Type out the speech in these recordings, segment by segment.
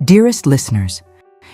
Dearest listeners,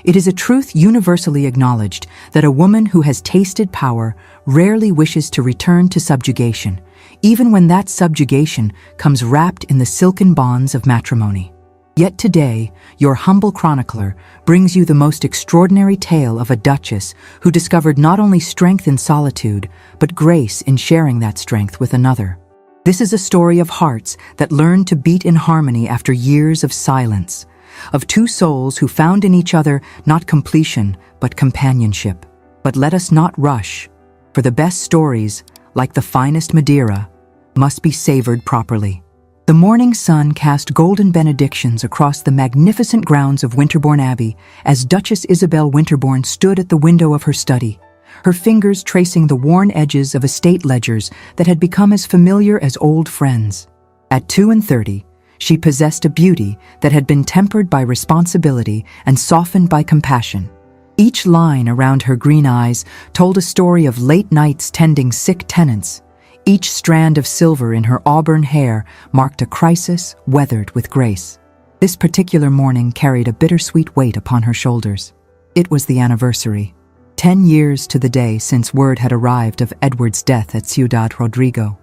it is a truth universally acknowledged that a woman who has tasted power rarely wishes to return to subjugation, even when that subjugation comes wrapped in the silken bonds of matrimony. Yet today, your humble chronicler brings you the most extraordinary tale of a duchess who discovered not only strength in solitude, but grace in sharing that strength with another. This is a story of hearts that learned to beat in harmony after years of silence, of two souls who found in each other not completion, but companionship. But let us not rush, for the best stories, like the finest Madeira, must be savored properly. The morning sun cast golden benedictions across the magnificent grounds of Winterbourne Abbey as Duchess Isabel Winterbourne stood at the window of her study, her fingers tracing the worn edges of estate ledgers that had become as familiar as old friends. At 32, she possessed a beauty that had been tempered by responsibility and softened by compassion. Each line around her green eyes told a story of late nights tending sick tenants. Each strand of silver in her auburn hair marked a crisis weathered with grace. This particular morning carried a bittersweet weight upon her shoulders. It was the anniversary. 10 years to the day since word had arrived of Edward's death at Ciudad Rodrigo.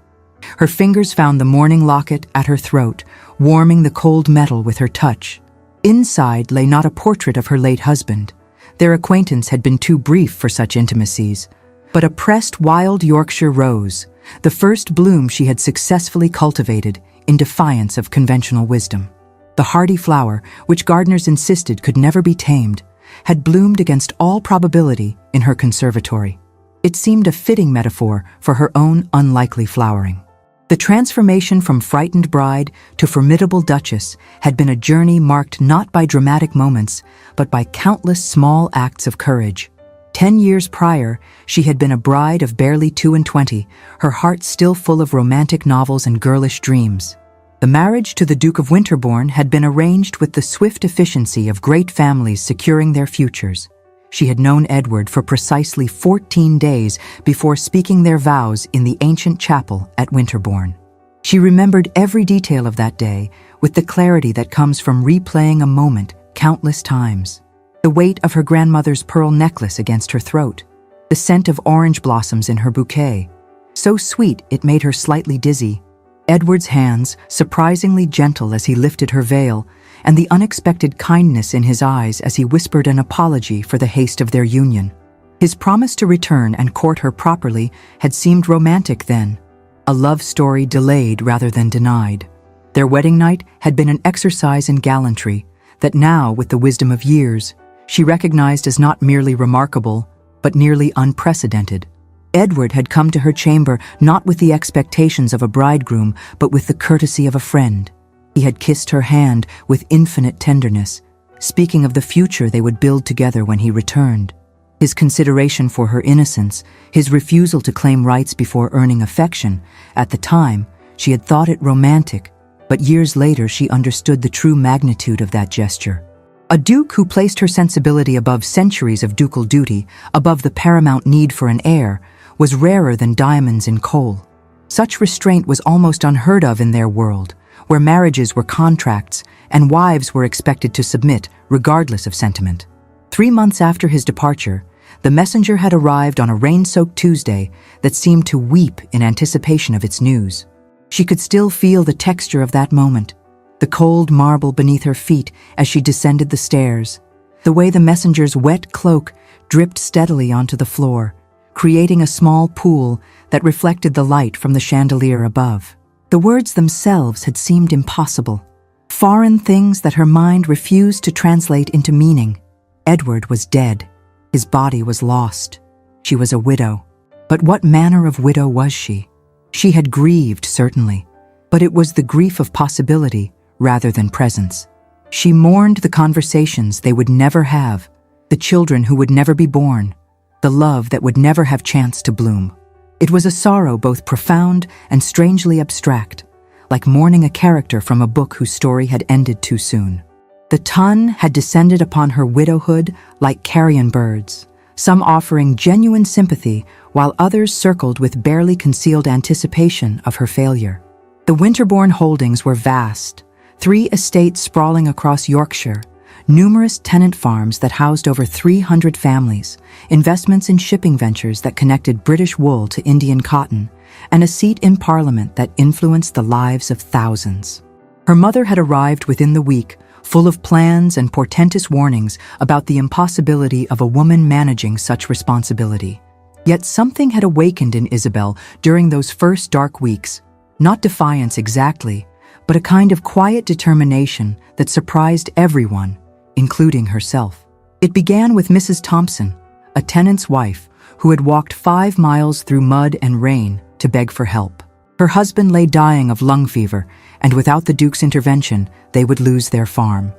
Her fingers found the mourning locket at her throat, warming the cold metal with her touch. Inside lay not a portrait of her late husband. Their acquaintance had been too brief for such intimacies, but a pressed wild Yorkshire rose, the first bloom she had successfully cultivated in defiance of conventional wisdom. The hardy flower, which gardeners insisted could never be tamed, had bloomed against all probability in her conservatory. It seemed a fitting metaphor for her own unlikely flowering. The transformation from frightened bride to formidable duchess had been a journey marked not by dramatic moments, but by countless small acts of courage. 10 years prior, she had been a bride of barely 22, her heart still full of romantic novels and girlish dreams. The marriage to the Duke of Winterbourne had been arranged with the swift efficiency of great families securing their futures. She had known Edward for precisely 14 days before speaking their vows in the ancient chapel at Winterbourne. She remembered every detail of that day with the clarity that comes from replaying a moment countless times. The weight of her grandmother's pearl necklace against her throat, the scent of orange blossoms in her bouquet, so sweet it made her slightly dizzy, Edward's hands, surprisingly gentle as he lifted her veil, and the unexpected kindness in his eyes as he whispered an apology for the haste of their union. His promise to return and court her properly had seemed romantic then, a love story delayed rather than denied. Their wedding night had been an exercise in gallantry that now, with the wisdom of years, she recognized as not merely remarkable, but nearly unprecedented. Edward had come to her chamber not with the expectations of a bridegroom, but with the courtesy of a friend. He had kissed her hand with infinite tenderness, speaking of the future they would build together when he returned. His consideration for her innocence, his refusal to claim rights before earning affection, at the time, she had thought it romantic, but years later she understood the true magnitude of that gesture. A duke who placed her sensibility above centuries of ducal duty, above the paramount need for an heir, was rarer than diamonds in coal. Such restraint was almost unheard of in their world, where marriages were contracts and wives were expected to submit regardless of sentiment. 3 months after his departure, the messenger had arrived on a rain-soaked Tuesday that seemed to weep in anticipation of its news. She could still feel the texture of that moment, the cold marble beneath her feet as she descended the stairs, the way the messenger's wet cloak dripped steadily onto the floor, creating a small pool that reflected the light from the chandelier above. The words themselves had seemed impossible, foreign things that her mind refused to translate into meaning. Edward was dead. His body was lost. She was a widow. But what manner of widow was she? She had grieved, certainly, but it was the grief of possibility rather than presence. She mourned the conversations they would never have, the children who would never be born, the love that would never have chance to bloom. It was a sorrow both profound and strangely abstract, like mourning a character from a book whose story had ended too soon. The ton had descended upon her widowhood like carrion birds, some offering genuine sympathy while others circled with barely concealed anticipation of her failure. The Winterbourne holdings were vast, 3 estates sprawling across Yorkshire, numerous tenant farms that housed over 300 families, investments in shipping ventures that connected British wool to Indian cotton, and a seat in Parliament that influenced the lives of thousands. Her mother had arrived within the week, full of plans and portentous warnings about the impossibility of a woman managing such responsibility. Yet something had awakened in Isabel during those first dark weeks, not defiance exactly, but a kind of quiet determination that surprised everyone, including herself. It began with Mrs. Thompson, a tenant's wife who had walked 5 miles through mud and rain to beg for help. Her husband lay dying of lung fever, and without the Duke's intervention, they would lose their farm.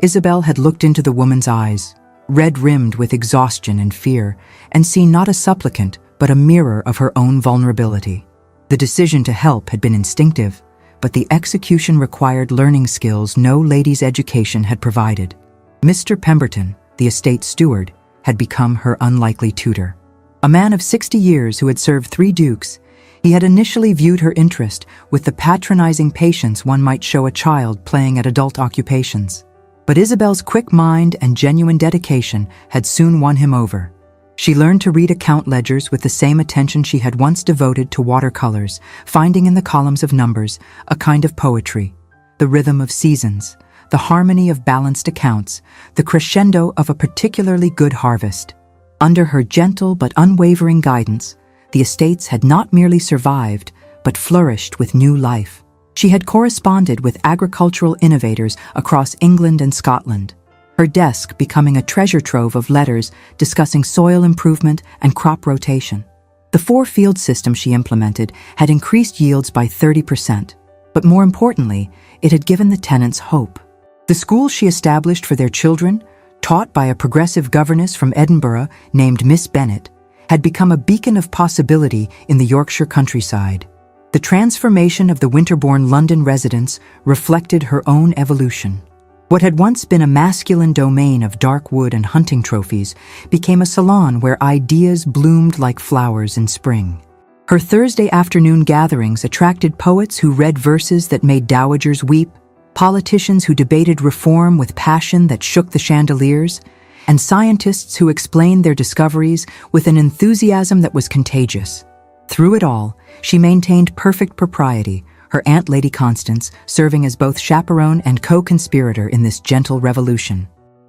Isabel had looked into the woman's eyes, red-rimmed with exhaustion and fear, and seen not a supplicant, but a mirror of her own vulnerability. The decision to help had been instinctive, but the execution required learning skills no lady's education had provided. Mr. Pemberton, the estate steward, had become her unlikely tutor. A man of 60 years who had served 3 dukes, he had initially viewed her interest with the patronizing patience one might show a child playing at adult occupations. But Isabel's quick mind and genuine dedication had soon won him over. She learned to read account ledgers with the same attention she had once devoted to watercolors, finding in the columns of numbers a kind of poetry, the rhythm of seasons, the harmony of balanced accounts, the crescendo of a particularly good harvest. Under her gentle but unwavering guidance, the estates had not merely survived, but flourished with new life. She had corresponded with agricultural innovators across England and Scotland, her desk becoming a treasure trove of letters discussing soil improvement and crop rotation. The 4-field system she implemented had increased yields by 30%, but more importantly, it had given the tenants hope. The school she established for their children, taught by a progressive governess from Edinburgh named Miss Bennet, had become a beacon of possibility in the Yorkshire countryside. The transformation of the winter-born London residents reflected her own evolution. What had once been a masculine domain of dark wood and hunting trophies became a salon where ideas bloomed like flowers in spring. Her Thursday afternoon gatherings attracted poets who read verses that made dowagers weep, politicians who debated reform with passion that shook the chandeliers, and scientists who explained their discoveries with an enthusiasm that was contagious. Through it all, she maintained perfect propriety, her Aunt Lady Constance serving as both chaperone and co-conspirator in this gentle revolution.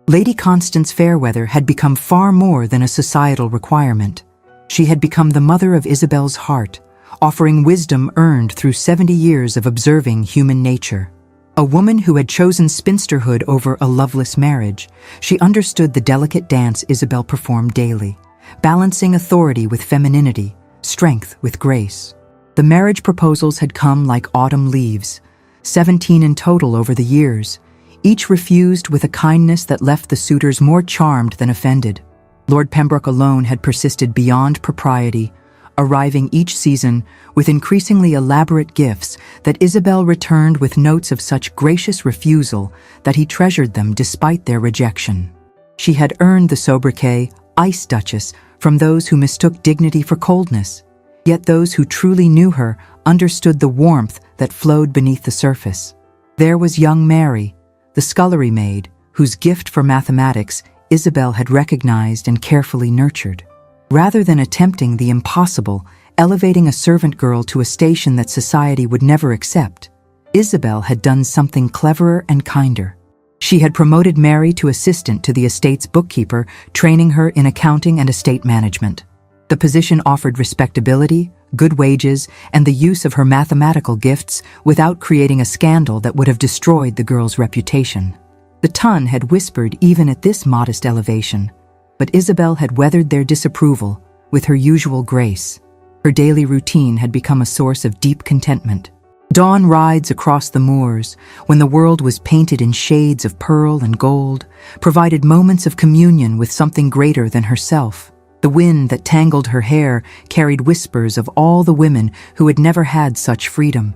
Lady Constance Fairweather had become far more than a societal requirement. She had become the mother of Isabel's heart, offering wisdom earned through 70 years of observing human nature. A woman who had chosen spinsterhood over a loveless marriage, she understood the delicate dance Isabel performed daily, balancing authority with femininity, strength with grace. The marriage proposals had come like autumn leaves, 17 in total over the years, each refused with a kindness that left the suitors more charmed than offended. Lord Pembroke alone had persisted beyond propriety, arriving each season with increasingly elaborate gifts that Isabel returned with notes of such gracious refusal that he treasured them despite their rejection. She had earned the sobriquet Ice Duchess from those who mistook dignity for coldness, yet those who truly knew her understood the warmth that flowed beneath the surface. There was young Mary, the scullery maid, whose gift for mathematics Isabel had recognized and carefully nurtured. Rather than attempting the impossible, elevating a servant girl to a station that society would never accept, Isabel had done something cleverer and kinder. She had promoted Mary to assistant to the estate's bookkeeper, training her in accounting and estate management. The position offered respectability, good wages, and the use of her mathematical gifts without creating a scandal that would have destroyed the girl's reputation. The Ton had whispered even at this modest elevation, but Isabel had weathered their disapproval with her usual grace. Her daily routine had become a source of deep contentment. Dawn rides across the moors, when the world was painted in shades of pearl and gold, provided moments of communion with something greater than herself. The wind that tangled her hair carried whispers of all the women who had never had such freedom,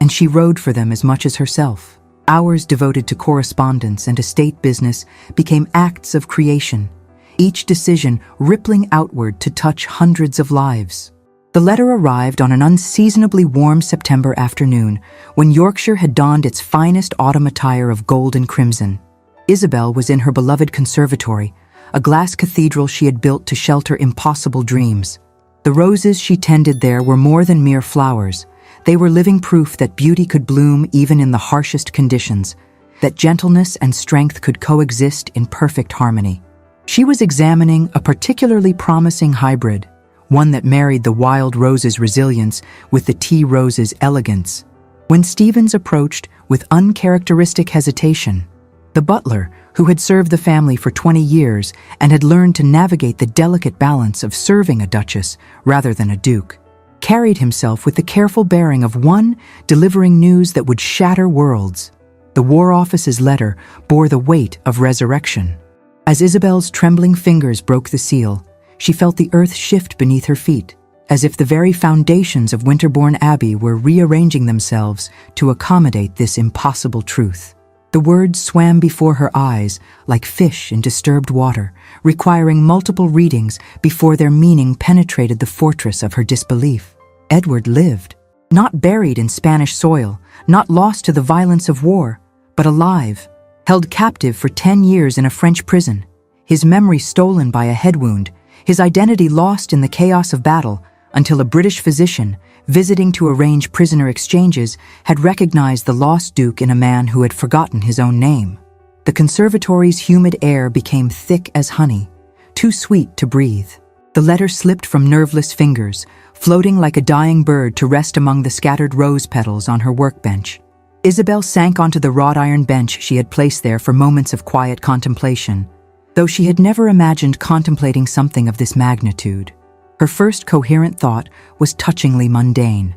and she rode for them as much as herself. Hours devoted to correspondence and estate business became acts of creation, each decision rippling outward to touch hundreds of lives. The letter arrived on an unseasonably warm September afternoon, when Yorkshire had donned its finest autumn attire of gold and crimson. Isabel was in her beloved conservatory, a glass cathedral she had built to shelter impossible dreams. The roses she tended there were more than mere flowers. They were living proof that beauty could bloom even in the harshest conditions, that gentleness and strength could coexist in perfect harmony. She was examining a particularly promising hybrid, one that married the wild rose's resilience with the tea rose's elegance, when Stevens approached with uncharacteristic hesitation. The butler, who had served the family for 20 years and had learned to navigate the delicate balance of serving a duchess rather than a duke, carried himself with the careful bearing of one delivering news that would shatter worlds. The War Office's letter bore the weight of resurrection. As Isabel's trembling fingers broke the seal, she felt the earth shift beneath her feet, as if the very foundations of Winterbourne Abbey were rearranging themselves to accommodate this impossible truth. The words swam before her eyes like fish in disturbed water, requiring multiple readings before their meaning penetrated the fortress of her disbelief. Edward lived, not buried in Spanish soil, not lost to the violence of war, but alive, held captive for 10 years in a French prison, his memory stolen by a head wound, his identity lost in the chaos of battle, until a British physician, visiting to arrange prisoner exchanges, had recognized the lost duke in a man who had forgotten his own name. The conservatory's humid air became thick as honey, too sweet to breathe. The letter slipped from nerveless fingers, floating like a dying bird to rest among the scattered rose petals on her workbench. Isabel sank onto the wrought iron bench she had placed there for moments of quiet contemplation, though she had never imagined contemplating something of this magnitude. Her first coherent thought was touchingly mundane.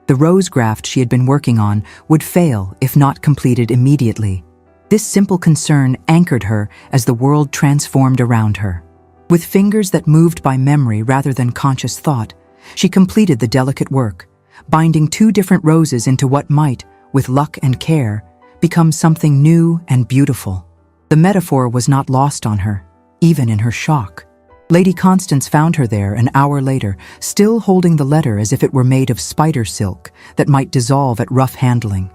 The rose graft she had been working on would fail if not completed immediately. This simple concern anchored her as the world transformed around her. With fingers that moved by memory rather than conscious thought, she completed the delicate work, binding 2 different roses into what might, with luck and care, become something new and beautiful. The metaphor was not lost on her, even in her shock. Lady Constance found her there an hour later, still holding the letter as if it were made of spider silk that might dissolve at rough handling.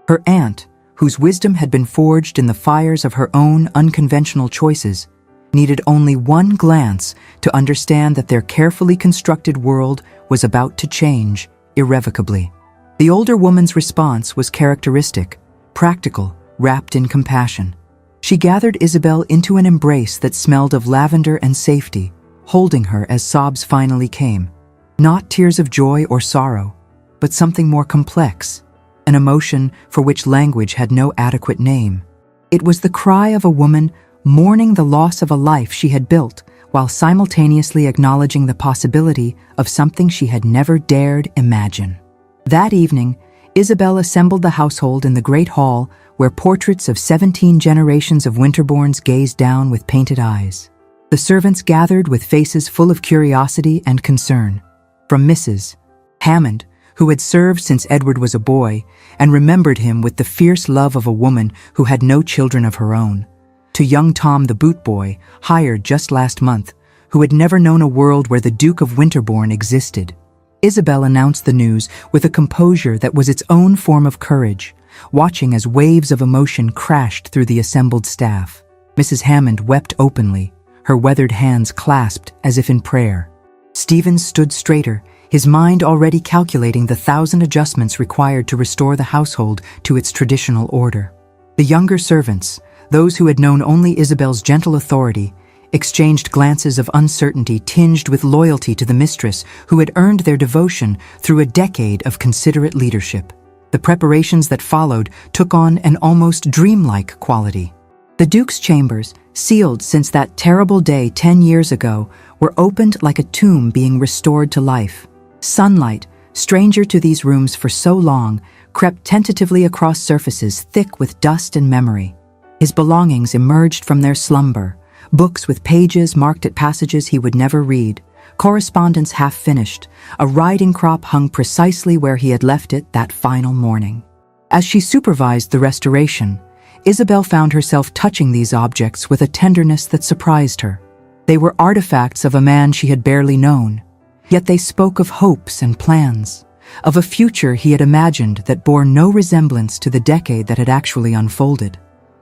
Her aunt, whose wisdom had been forged in the fires of her own unconventional choices, needed only one glance to understand that their carefully constructed world was about to change irrevocably. The older woman's response was characteristic, practical, wrapped in compassion. She gathered Isabel into an embrace that smelled of lavender and safety, holding her as sobs finally came. Not tears of joy or sorrow, but something more complex, an emotion for which language had no adequate name. It was the cry of a woman mourning the loss of a life she had built, while simultaneously acknowledging the possibility of something she had never dared imagine. That evening, Isabel assembled the household in the great hall where portraits of 17 generations of Winterbournes gazed down with painted eyes. The servants gathered with faces full of curiosity and concern. From Mrs. Hammond, who had served since Edward was a boy and remembered him with the fierce love of a woman who had no children of her own, to young Tom the boot boy, hired just last month, who had never known a world where the Duke of Winterbourne existed. Isabel announced the news with a composure that was its own form of courage, watching as waves of emotion crashed through the assembled staff. Mrs. Hammond wept openly, her weathered hands clasped as if in prayer. Stevens stood straighter, his mind already calculating the 1,000 adjustments required to restore the household to its traditional order. The younger servants, those who had known only Isabel's gentle authority, exchanged glances of uncertainty tinged with loyalty to the mistress who had earned their devotion through a decade of considerate leadership. The preparations that followed took on an almost dreamlike quality. The Duke's chambers, sealed since that terrible day 10 years ago, were opened like a tomb being restored to life. Sunlight, stranger to these rooms for so long, crept tentatively across surfaces thick with dust and memory. His belongings emerged from their slumber, books with pages marked at passages he would never read, correspondence half finished, a riding crop hung precisely where he had left it that final morning. As she supervised the restoration, Isabel found herself touching these objects with a tenderness that surprised her. They were artifacts of a man she had barely known, yet they spoke of hopes and plans, of a future he had imagined that bore no resemblance to the decade that had actually unfolded.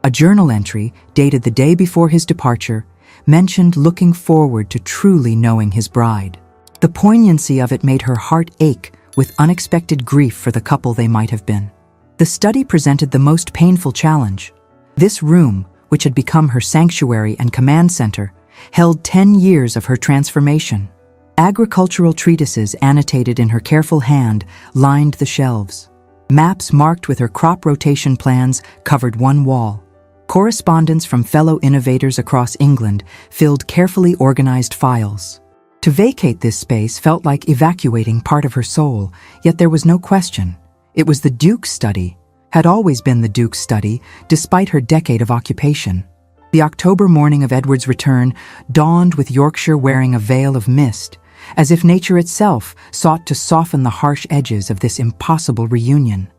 A journal entry, dated the day before his departure, mentioned looking forward to truly knowing his bride. The poignancy of it made her heart ache with unexpected grief for the couple they might have been. The study presented the most painful challenge. This room, which had become her sanctuary and command center, held 10 years of her transformation. Agricultural treatises annotated in her careful hand lined the shelves. Maps marked with her crop rotation plans covered one wall. Correspondence from fellow innovators across England filled carefully organized files. To vacate this space felt like evacuating part of her soul, yet there was no question. It was the Duke's study, had always been the Duke's study, despite her decade of occupation. The October morning of Edward's return dawned with Yorkshire wearing a veil of mist, as if nature itself sought to soften the harsh edges of this impossible reunion.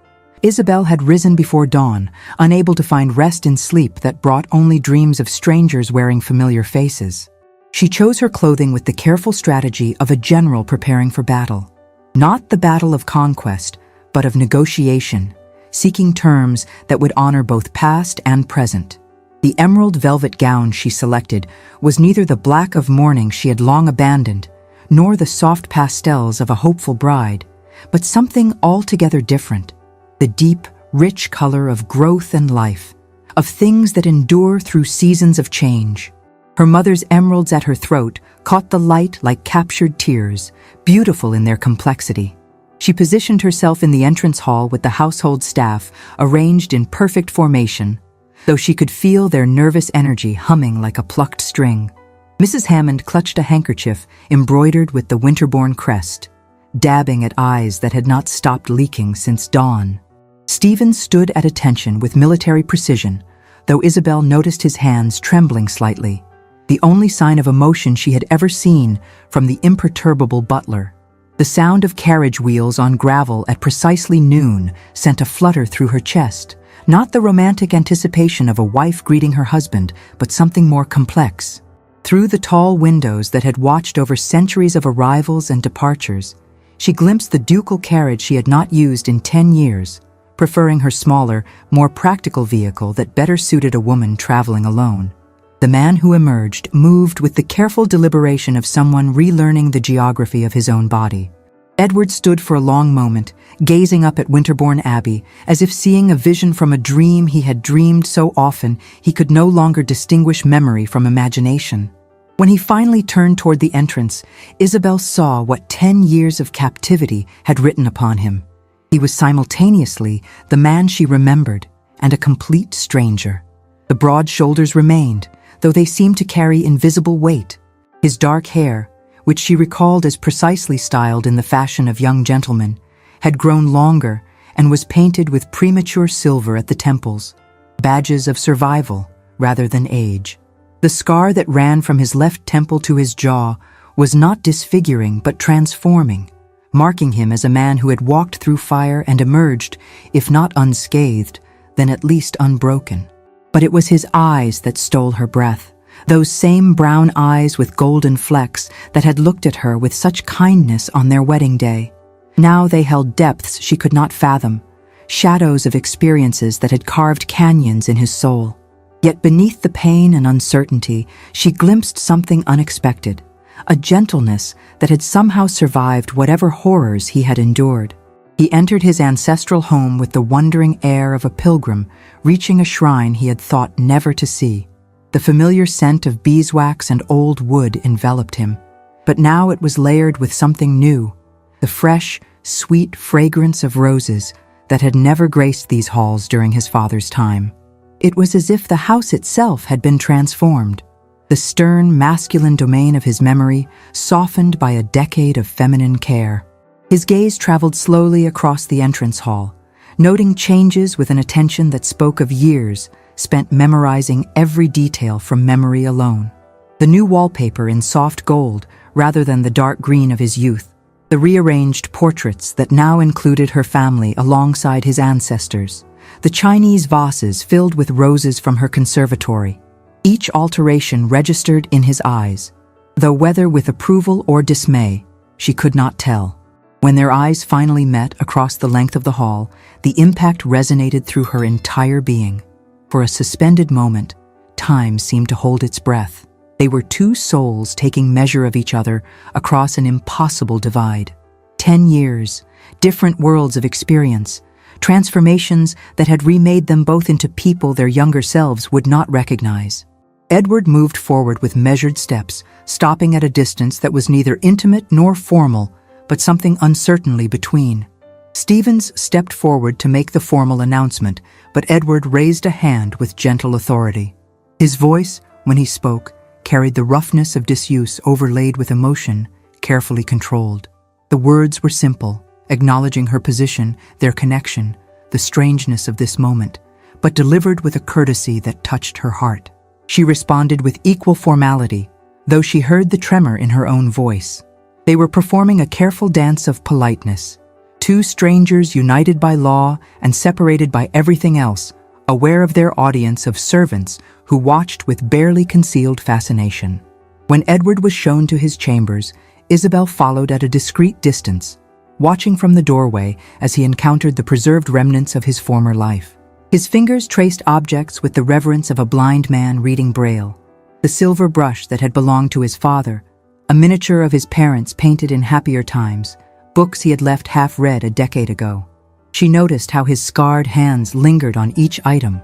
Isabel had risen before dawn, unable to find rest in sleep that brought only dreams of strangers wearing familiar faces. She chose her clothing with the careful strategy of a general preparing for battle. Not the battle of conquest, but of negotiation, seeking terms that would honor both past and present. The emerald velvet gown she selected was neither the black of mourning she had long abandoned, nor the soft pastels of a hopeful bride, but something altogether different. The deep, rich color of growth and life, of things that endure through seasons of change. Her mother's emeralds at her throat caught the light like captured tears, beautiful in their complexity. She positioned herself in the entrance hall with the household staff arranged in perfect formation, though she could feel their nervous energy humming like a plucked string. Mrs. Hammond clutched a handkerchief embroidered with the winterborn crest, dabbing at eyes that had not stopped leaking since dawn. Stephen stood at attention with military precision, though Isabel noticed his hands trembling slightly, the only sign of emotion she had ever seen from the imperturbable butler. The sound of carriage wheels on gravel at precisely noon sent a flutter through her chest, not the romantic anticipation of a wife greeting her husband, but something more complex. Through the tall windows that had watched over centuries of arrivals and departures, she glimpsed the ducal carriage she had not used in 10 years, preferring her smaller, more practical vehicle that better suited a woman traveling alone. The man who emerged moved with the careful deliberation of someone relearning the geography of his own body. Edward stood for a long moment, gazing up at Winterbourne Abbey, as if seeing a vision from a dream he had dreamed so often he could no longer distinguish memory from imagination. When he finally turned toward the entrance, Isabel saw what 10 years of captivity had written upon him. He was simultaneously the man she remembered and a complete stranger. The broad shoulders remained, though they seemed to carry invisible weight. His dark hair, which she recalled as precisely styled in the fashion of young gentlemen, had grown longer and was painted with premature silver at the temples, badges of survival rather than age. The scar that ran from his left temple to his jaw was not disfiguring but transforming, marking him as a man who had walked through fire and emerged, if not unscathed, then at least unbroken. But it was his eyes that stole her breath, those same brown eyes with golden flecks that had looked at her with such kindness on their wedding day. Now they held depths she could not fathom, shadows of experiences that had carved canyons in his soul. Yet beneath the pain and uncertainty, she glimpsed something unexpected, a gentleness that had somehow survived whatever horrors he had endured. He entered his ancestral home with the wondering air of a pilgrim reaching a shrine he had thought never to see. The familiar scent of beeswax and old wood enveloped him, but now it was layered with something new, the fresh, sweet fragrance of roses that had never graced these halls during his father's time. It was as if the house itself had been transformed, the stern, masculine domain of his memory softened by a decade of feminine care. His gaze traveled slowly across the entrance hall, noting changes with an attention that spoke of years spent memorizing every detail from memory alone. The new wallpaper in soft gold rather than the dark green of his youth, the rearranged portraits that now included her family alongside his ancestors, the Chinese vases filled with roses from her conservatory. Each alteration registered in his eyes, though whether with approval or dismay, she could not tell. When their eyes finally met across the length of the hall, the impact resonated through her entire being. For a suspended moment, time seemed to hold its breath. They were two souls taking measure of each other across an impossible divide. 10 years, different worlds of experience, transformations that had remade them both into people their younger selves would not recognize. Edward moved forward with measured steps, stopping at a distance that was neither intimate nor formal, but something uncertainly between. Stevens stepped forward to make the formal announcement, but Edward raised a hand with gentle authority. His voice, when he spoke, carried the roughness of disuse overlaid with emotion, carefully controlled. The words were simple, acknowledging her position, their connection, the strangeness of this moment, but delivered with a courtesy that touched her heart. She responded with equal formality, though she heard the tremor in her own voice. They were performing a careful dance of politeness. Two strangers united by law and separated by everything else, aware of their audience of servants who watched with barely concealed fascination. When Edward was shown to his chambers, Isabel followed at a discreet distance, watching from the doorway as he encountered the preserved remnants of his former life. His fingers traced objects with the reverence of a blind man reading Braille. The silver brush that had belonged to his father, a miniature of his parents painted in happier times, books he had left half-read a decade ago. She noticed how his scarred hands lingered on each item,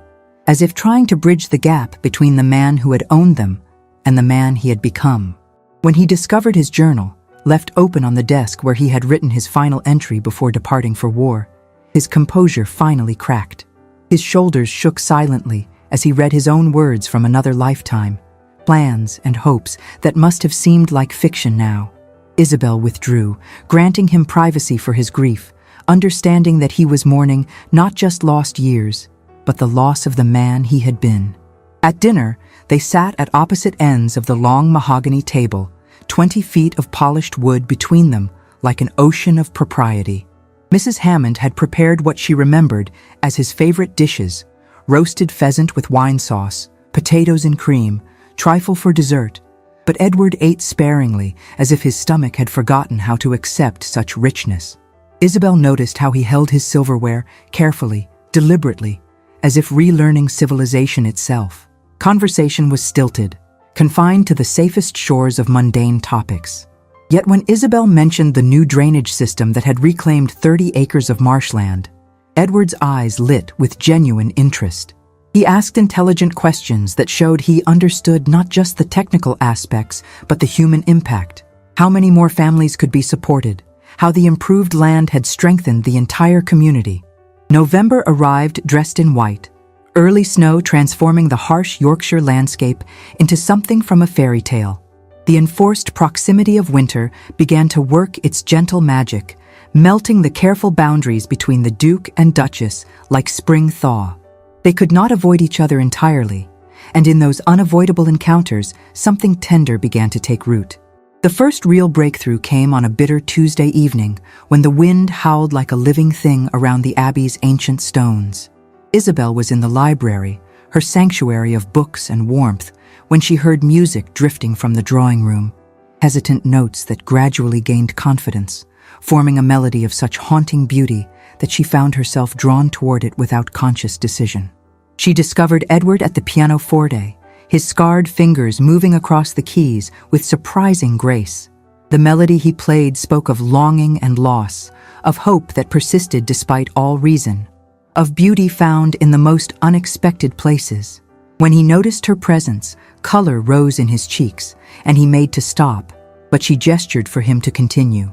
as if trying to bridge the gap between the man who had owned them and the man he had become. When he discovered his journal, left open on the desk where he had written his final entry before departing for war, his composure finally cracked. His shoulders shook silently as he read his own words from another lifetime, plans and hopes that must have seemed like fiction now. Isabel withdrew, granting him privacy for his grief, understanding that he was mourning not just lost years, but the loss of the man he had been. At dinner, they sat at opposite ends of the long mahogany table, 20 feet of polished wood between them, like an ocean of propriety. Mrs. Hammond had prepared what she remembered as his favorite dishes: roasted pheasant with wine sauce, potatoes and cream, trifle for dessert. But Edward ate sparingly, as if his stomach had forgotten how to accept such richness. Isabel noticed how he held his silverware, carefully, deliberately, as if relearning civilization itself. Conversation was stilted, confined to the safest shores of mundane topics. Yet when Isabel mentioned the new drainage system that had reclaimed 30 acres of marshland, Edward's eyes lit with genuine interest. He asked intelligent questions that showed he understood not just the technical aspects, but the human impact. How many more families could be supported? How the improved land had strengthened the entire community. November arrived dressed in white, early snow transforming the harsh Yorkshire landscape into something from a fairy tale. The enforced proximity of winter began to work its gentle magic, melting the careful boundaries between the Duke and Duchess like spring thaw. They could not avoid each other entirely, and in those unavoidable encounters, something tender began to take root. The first real breakthrough came on a bitter Tuesday evening when the wind howled like a living thing around the Abbey's ancient stones. Isabel was in the library, her sanctuary of books and warmth, when she heard music drifting from the drawing room, hesitant notes that gradually gained confidence, forming a melody of such haunting beauty that she found herself drawn toward it without conscious decision. She discovered Edward at the pianoforte, his scarred fingers moving across the keys with surprising grace. The melody he played spoke of longing and loss, of hope that persisted despite all reason, of beauty found in the most unexpected places. When he noticed her presence, color rose in his cheeks, and he made to stop, but she gestured for him to continue.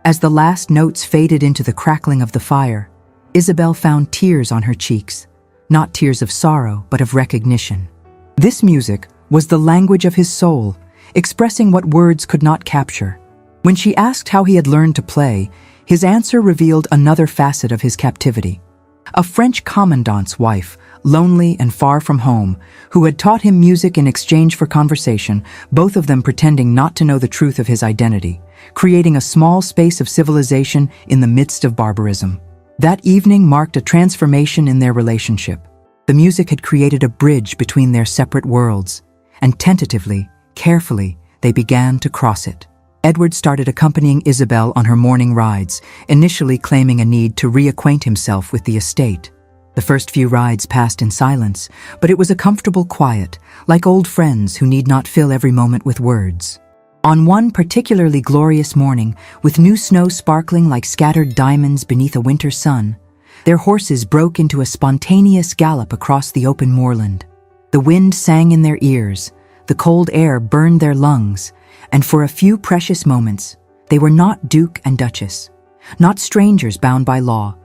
As the last notes faded into the crackling of the fire, Isabel found tears on her cheeks, not tears of sorrow, but of recognition. This music was the language of his soul, expressing what words could not capture. When she asked how he had learned to play, his answer revealed another facet of his captivity. A French commandant's wife, lonely and far from home, who had taught him music in exchange for conversation, both of them pretending not to know the truth of his identity, creating a small space of civilization in the midst of barbarism. That evening marked a transformation in their relationship. The music had created a bridge between their separate worlds, and tentatively, carefully, they began to cross it. Edward started accompanying Isabel on her morning rides, initially claiming a need to reacquaint himself with the estate. The first few rides passed in silence, but it was a comfortable quiet, like old friends who need not fill every moment with words. On one particularly glorious morning, with new snow sparkling like scattered diamonds beneath a winter sun, their horses broke into a spontaneous gallop across the open moorland. The wind sang in their ears, the cold air burned their lungs, and for a few precious moments, they were not Duke and Duchess, not strangers bound by law,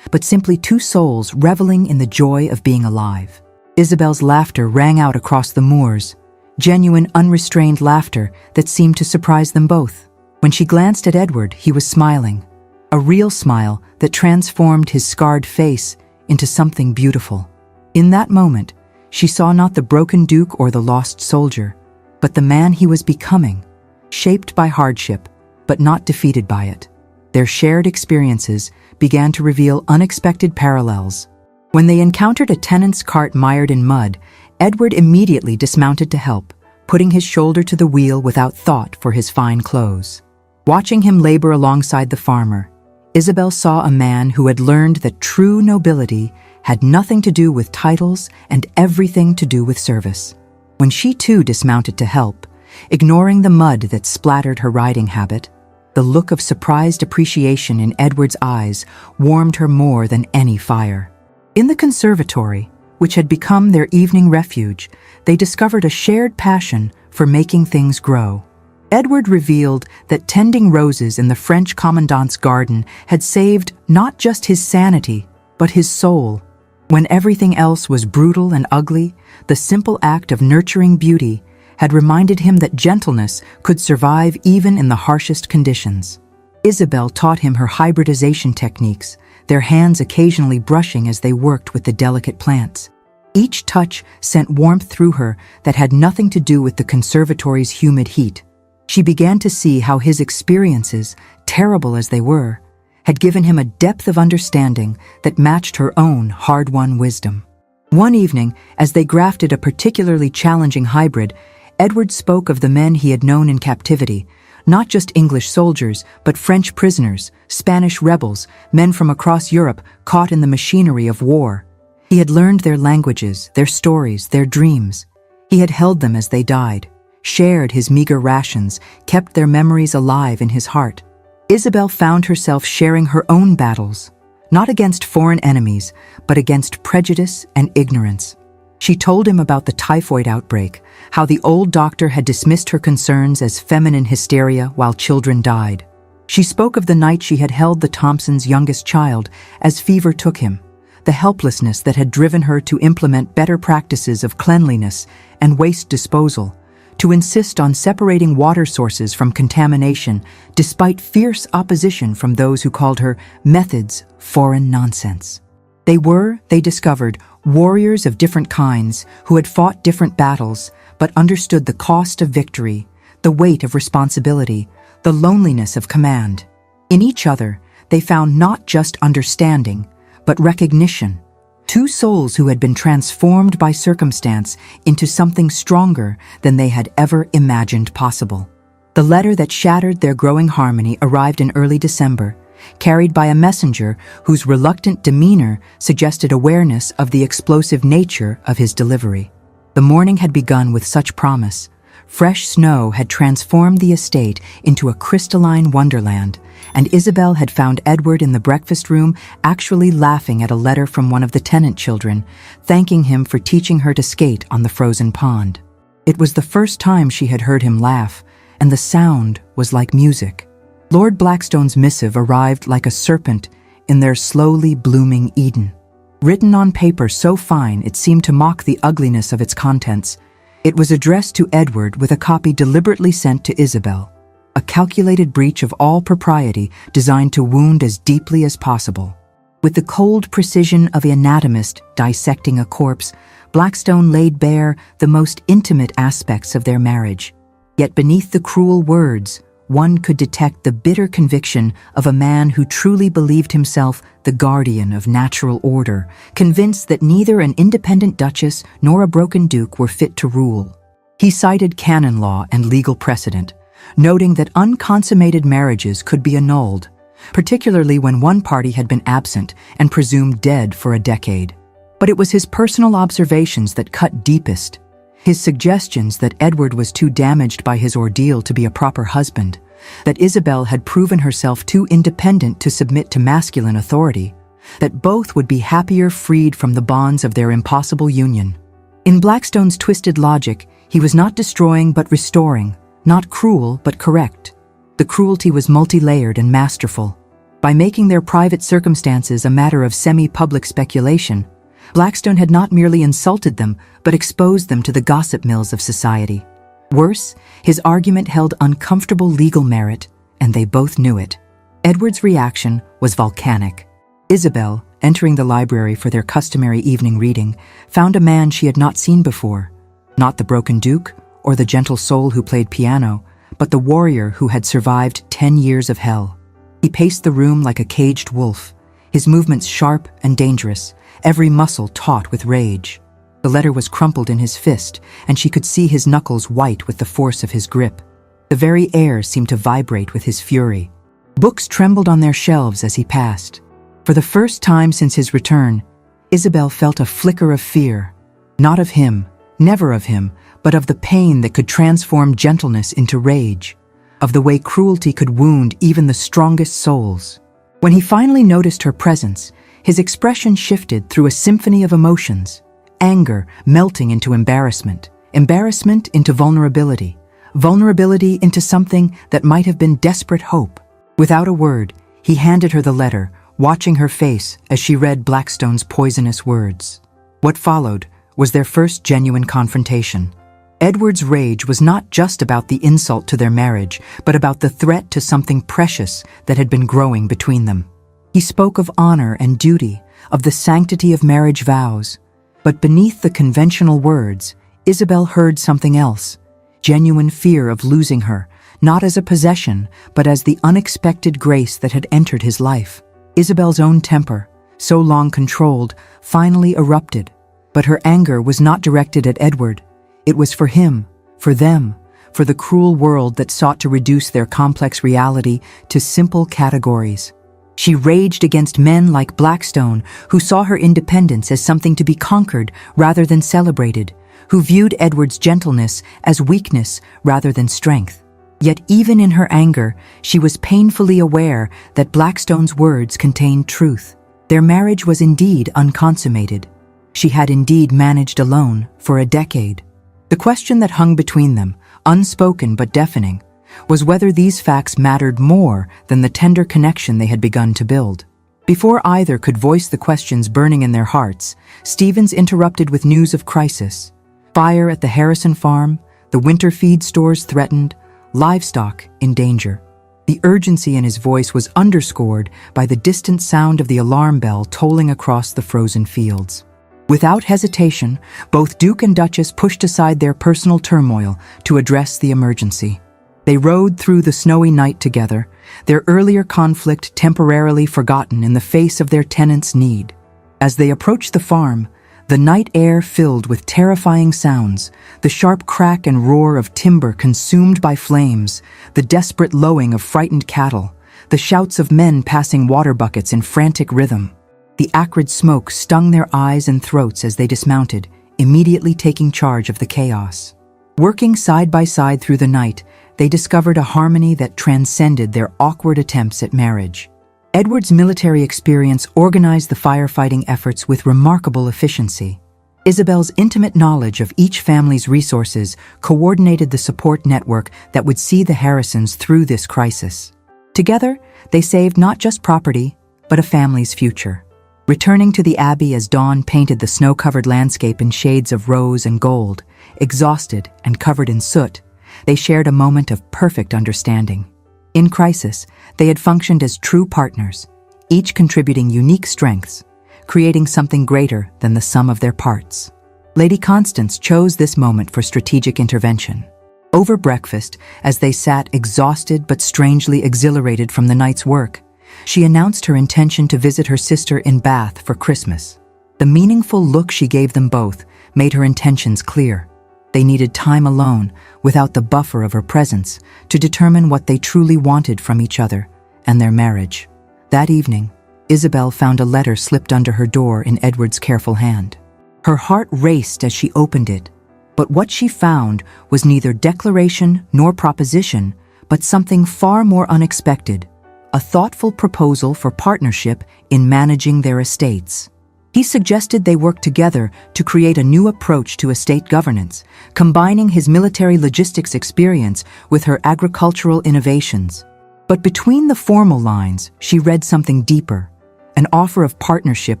but simply two souls reveling in the joy of being alive. Isabel's laughter rang out across the moors, genuine, unrestrained laughter that seemed to surprise them both. When she glanced at Edward, he was smiling, a real smile that transformed his scarred face into something beautiful. In that moment, she saw not the broken duke or the lost soldier, but the man he was becoming, shaped by hardship, but not defeated by it. Their shared experiences began to reveal unexpected parallels. When they encountered a tenant's cart mired in mud, Edward immediately dismounted to help, putting his shoulder to the wheel without thought for his fine clothes. Watching him labor alongside the farmer, Isabel saw a man who had learned that true nobility had nothing to do with titles and everything to do with service. When she too dismounted to help, ignoring the mud that splattered her riding habit, the look of surprised appreciation in Edward's eyes warmed her more than any fire. In the conservatory, which had become their evening refuge, they discovered a shared passion for making things grow. Edward revealed that tending roses in the French commandant's garden had saved not just his sanity, but his soul. When everything else was brutal and ugly, the simple act of nurturing beauty had reminded him that gentleness could survive even in the harshest conditions. Isabel taught him her hybridization techniques, their hands occasionally brushing as they worked with the delicate plants. Each touch sent warmth through her that had nothing to do with the conservatory's humid heat. She began to see how his experiences, terrible as they were, had given him a depth of understanding that matched her own hard-won wisdom. One evening, as they grafted a particularly challenging hybrid, Edward spoke of the men he had known in captivity, not just English soldiers, but French prisoners, Spanish rebels, men from across Europe caught in the machinery of war. He had learned their languages, their stories, their dreams. He had held them as they died, shared his meager rations, kept their memories alive in his heart. Isabel found herself sharing her own battles, not against foreign enemies, but against prejudice and ignorance. She told him about the typhoid outbreak, how the old doctor had dismissed her concerns as feminine hysteria while children died. She spoke of the night she had held the Thompsons' youngest child as fever took him, the helplessness that had driven her to implement better practices of cleanliness and waste disposal, to insist on separating water sources from contamination despite fierce opposition from those who called her methods foreign nonsense. They discovered, warriors of different kinds who had fought different battles but understood the cost of victory, the weight of responsibility, the loneliness of command. In each other, they found not just understanding, but recognition. Two souls who had been transformed by circumstance into something stronger than they had ever imagined possible. The letter that shattered their growing harmony arrived in early December, carried by a messenger whose reluctant demeanor suggested awareness of the explosive nature of his delivery. The morning had begun with such promise. Fresh snow had transformed the estate into a crystalline wonderland, and Isabel had found Edward in the breakfast room actually laughing at a letter from one of the tenant children, thanking him for teaching her to skate on the frozen pond. It was the first time she had heard him laugh, and the sound was like music. Lord Blackstone's missive arrived like a serpent in their slowly blooming Eden. Written on paper so fine it seemed to mock the ugliness of its contents, it was addressed to Edward with a copy deliberately sent to Isabel, a calculated breach of all propriety designed to wound as deeply as possible. With the cold precision of an anatomist dissecting a corpse, Blackstone laid bare the most intimate aspects of their marriage. Yet beneath the cruel words, one could detect the bitter conviction of a man who truly believed himself the guardian of natural order, convinced that neither an independent duchess nor a broken duke were fit to rule. He cited canon law and legal precedent, noting that unconsummated marriages could be annulled, particularly when one party had been absent and presumed dead for a decade. But it was his personal observations that cut deepest. His suggestions that Edward was too damaged by his ordeal to be a proper husband, that Isabel had proven herself too independent to submit to masculine authority, that both would be happier freed from the bonds of their impossible union. In Blackstone's twisted logic, he was not destroying but restoring, not cruel but correct. The cruelty was multi-layered and masterful. By making their private circumstances a matter of semi-public speculation, Blackstone had not merely insulted them, but exposed them to the gossip mills of society. Worse, his argument held uncomfortable legal merit, and they both knew it. Edward's reaction was volcanic. Isabel, entering the library for their customary evening reading, found a man she had not seen before. Not the broken duke, or the gentle soul who played piano, but the warrior who had survived 10 years of hell. He paced the room like a caged wolf, his movements sharp and dangerous, every muscle taut with rage. The letter was crumpled in his fist, and she could see his knuckles white with the force of his grip. The very air seemed to vibrate with his fury. Books trembled on their shelves as he passed. For the first time since his return, Isabel felt a flicker of fear, not of him, never of him, but of the pain that could transform gentleness into rage, of the way cruelty could wound even the strongest souls. When he finally noticed her presence, his expression shifted through a symphony of emotions, anger melting into embarrassment, embarrassment into vulnerability, vulnerability into something that might have been desperate hope. Without a word, he handed her the letter, watching her face as she read Blackstone's poisonous words. What followed was their first genuine confrontation. Edward's rage was not just about the insult to their marriage, but about the threat to something precious that had been growing between them. He spoke of honor and duty, of the sanctity of marriage vows. But beneath the conventional words, Isabel heard something else, genuine fear of losing her, not as a possession, but as the unexpected grace that had entered his life. Isabel's own temper, so long controlled, finally erupted. But her anger was not directed at Edward. It was for him, for them, for the cruel world that sought to reduce their complex reality to simple categories. She raged against men like Blackstone, who saw her independence as something to be conquered rather than celebrated, who viewed Edward's gentleness as weakness rather than strength. Yet even in her anger, she was painfully aware that Blackstone's words contained truth. Their marriage was indeed unconsummated. She had indeed managed alone for a decade. The question that hung between them, unspoken but deafening, was whether these facts mattered more than the tender connection they had begun to build. Before either could voice the questions burning in their hearts, Stevens interrupted with news of crisis. Fire at the Harrison farm, the winter feed stores threatened, livestock in danger. The urgency in his voice was underscored by the distant sound of the alarm bell tolling across the frozen fields. Without hesitation, both Duke and Duchess pushed aside their personal turmoil to address the emergency. They rode through the snowy night together, their earlier conflict temporarily forgotten in the face of their tenants' need. As they approached the farm, the night air filled with terrifying sounds, the sharp crack and roar of timber consumed by flames, the desperate lowing of frightened cattle, the shouts of men passing water buckets in frantic rhythm. The acrid smoke stung their eyes and throats as they dismounted, immediately taking charge of the chaos. Working side by side through the night, they discovered a harmony that transcended their awkward attempts at marriage. Edward's military experience organized the firefighting efforts with remarkable efficiency. Isabel's intimate knowledge of each family's resources coordinated the support network that would see the Harrisons through this crisis. Together, they saved not just property, but a family's future. Returning to the Abbey as dawn painted the snow-covered landscape in shades of rose and gold, exhausted and covered in soot, they shared a moment of perfect understanding. In crisis, they had functioned as true partners, each contributing unique strengths, creating something greater than the sum of their parts. Lady Constance chose this moment for strategic intervention. Over breakfast, as they sat exhausted but strangely exhilarated from the night's work, she announced her intention to visit her sister in Bath for Christmas. The meaningful look she gave them both made her intentions clear. They needed time alone, without the buffer of her presence, to determine what they truly wanted from each other and their marriage. That evening, Isabel found a letter slipped under her door in Edward's careful hand. Her heart raced as she opened it, but what she found was neither declaration nor proposition, but something far more unexpected, a thoughtful proposal for partnership in managing their estates. He suggested they work together to create a new approach to estate governance, combining his military logistics experience with her agricultural innovations. But between the formal lines, she read something deeper, an offer of partnership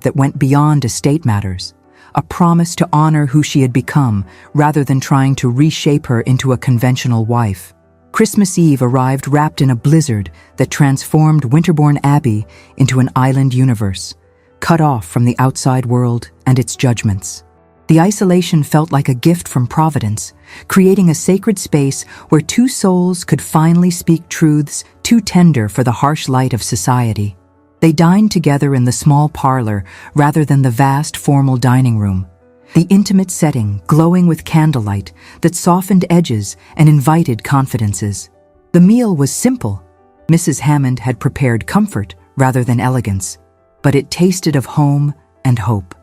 that went beyond estate matters, a promise to honor who she had become rather than trying to reshape her into a conventional wife. Christmas Eve arrived wrapped in a blizzard that transformed Winterbourne Abbey into an island universe, cut off from the outside world and its judgments. The isolation felt like a gift from Providence, creating a sacred space where two souls could finally speak truths too tender for the harsh light of society. They dined together in the small parlor rather than the vast formal dining room, the intimate setting glowing with candlelight that softened edges and invited confidences. The meal was simple. Mrs. Hammond had prepared comfort rather than elegance, but it tasted of home and hope.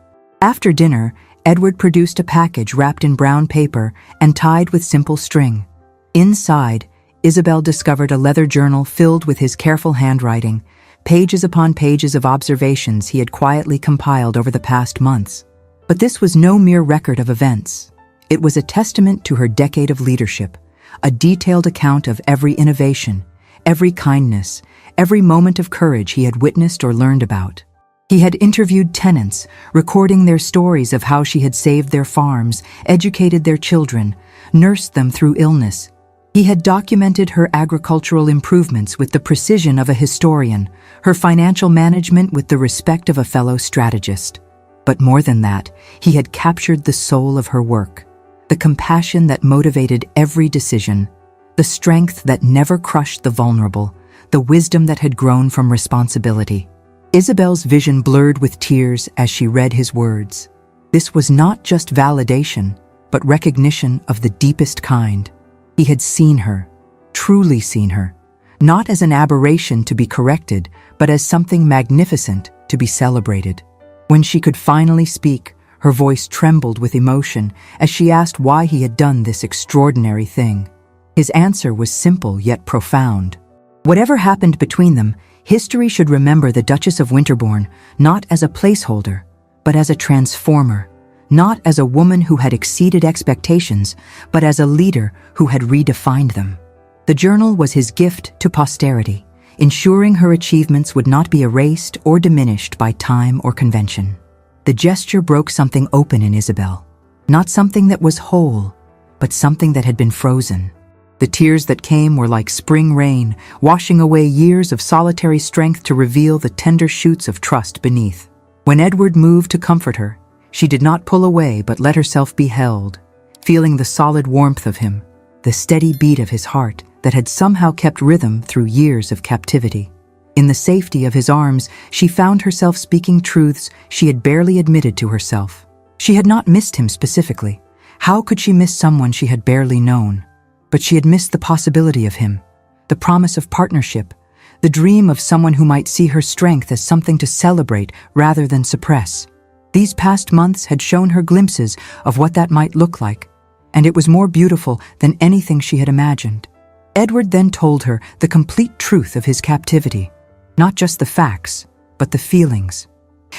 After dinner, Edward produced a package wrapped in brown paper and tied with simple string. Inside, Isabel discovered a leather journal filled with his careful handwriting, pages upon pages of observations he had quietly compiled over the past months. But this was no mere record of events. It was a testament to her decade of leadership, a detailed account of every innovation, every kindness, every moment of courage he had witnessed or learned about. He had interviewed tenants, recording their stories of how she had saved their farms, educated their children, nursed them through illness. He had documented her agricultural improvements with the precision of a historian, her financial management with the respect of a fellow strategist. But more than that, he had captured the soul of her work, the compassion that motivated every decision, the strength that never crushed the vulnerable, the wisdom that had grown from responsibility. Isabel's vision blurred with tears as she read his words. This was not just validation, but recognition of the deepest kind. He had seen her, truly seen her, not as an aberration to be corrected, but as something magnificent to be celebrated. When she could finally speak, her voice trembled with emotion as she asked why he had done this extraordinary thing. His answer was simple yet profound. Whatever happened between them, history should remember the Duchess of Winterbourne not as a placeholder, but as a transformer, not as a woman who had exceeded expectations, but as a leader who had redefined them. The journal was his gift to posterity, ensuring her achievements would not be erased or diminished by time or convention. The gesture broke something open in Isabel, not something that was whole, but something that had been frozen. The tears that came were like spring rain, washing away years of solitary strength to reveal the tender shoots of trust beneath. When Edward moved to comfort her, she did not pull away but let herself be held, feeling the solid warmth of him, the steady beat of his heart that had somehow kept rhythm through years of captivity. In the safety of his arms, she found herself speaking truths she had barely admitted to herself. She had not missed him specifically. How could she miss someone she had barely known? But she had missed the possibility of him, the promise of partnership, the dream of someone who might see her strength as something to celebrate rather than suppress. These past months had shown her glimpses of what that might look like, and it was more beautiful than anything she had imagined. Edward then told her the complete truth of his captivity, not just the facts, but the feelings.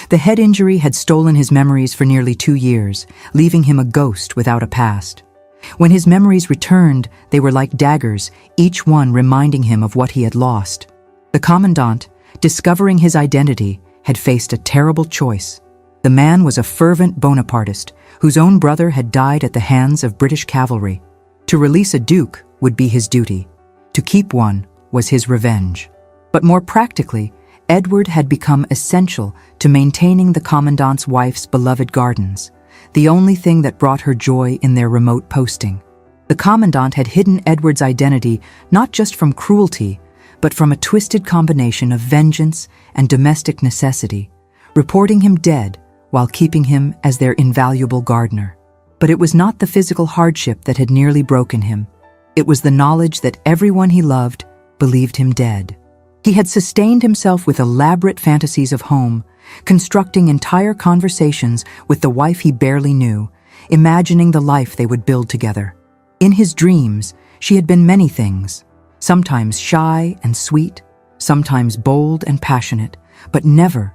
The head injury had stolen his memories for nearly 2 years, leaving him a ghost without a past. When his memories returned, they were like daggers, each one reminding him of what he had lost. The commandant, discovering his identity, had faced a terrible choice. The man was a fervent Bonapartist, whose own brother had died at the hands of British cavalry. To release a duke would be his duty. To keep one was his revenge. But more practically, Edward had become essential to maintaining the commandant's wife's beloved gardens, the only thing that brought her joy in their remote posting. The commandant had hidden Edward's identity not just from cruelty, but from a twisted combination of vengeance and domestic necessity, reporting him dead while keeping him as their invaluable gardener. But it was not the physical hardship that had nearly broken him. It was the knowledge that everyone he loved believed him dead. He had sustained himself with elaborate fantasies of home, constructing entire conversations with the wife he barely knew, imagining the life they would build together. In his dreams, she had been many things, sometimes shy and sweet, sometimes bold and passionate, but never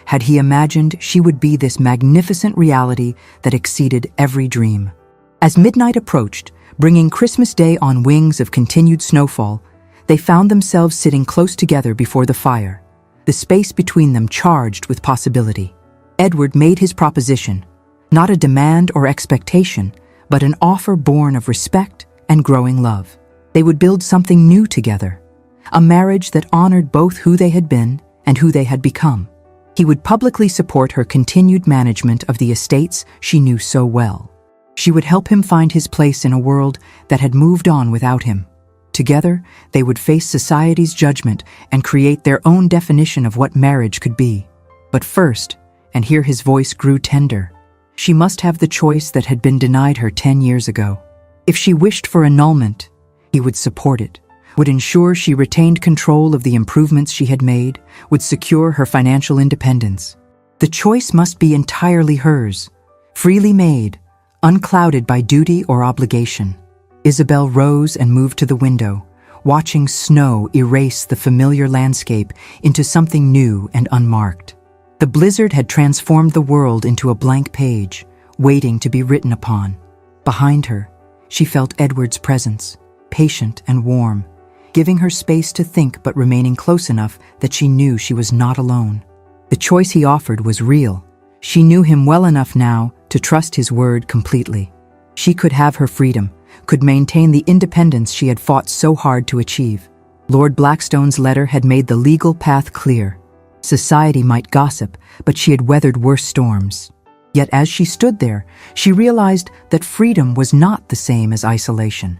had he imagined she would be this magnificent reality that exceeded every dream. As midnight approached, bringing Christmas Day on wings of continued snowfall, they found themselves sitting close together before the fire, the space between them charged with possibility. Edward made his proposition, not a demand or expectation, but an offer born of respect and growing love. They would build something new together, a marriage that honored both who they had been and who they had become. He would publicly support her continued management of the estates she knew so well. She would help him find his place in a world that had moved on without him. Together, they would face society's judgment and create their own definition of what marriage could be. But first, and here his voice grew tender, she must have the choice that had been denied her 10 years ago. If she wished for annulment, he would support it, would ensure she retained control of the improvements she had made, would secure her financial independence. The choice must be entirely hers, freely made, unclouded by duty or obligation. Isabel rose and moved to the window, watching snow erase the familiar landscape into something new and unmarked. The blizzard had transformed the world into a blank page, waiting to be written upon. Behind her, she felt Edward's presence, patient and warm, giving her space to think but remaining close enough that she knew she was not alone. The choice he offered was real. She knew him well enough now to trust his word completely. She could have her freedom, could maintain the independence she had fought so hard to achieve. Lord Blackstone's letter had made the legal path clear. Society might gossip, but she had weathered worse storms. Yet as she stood there, she realized that freedom was not the same as isolation,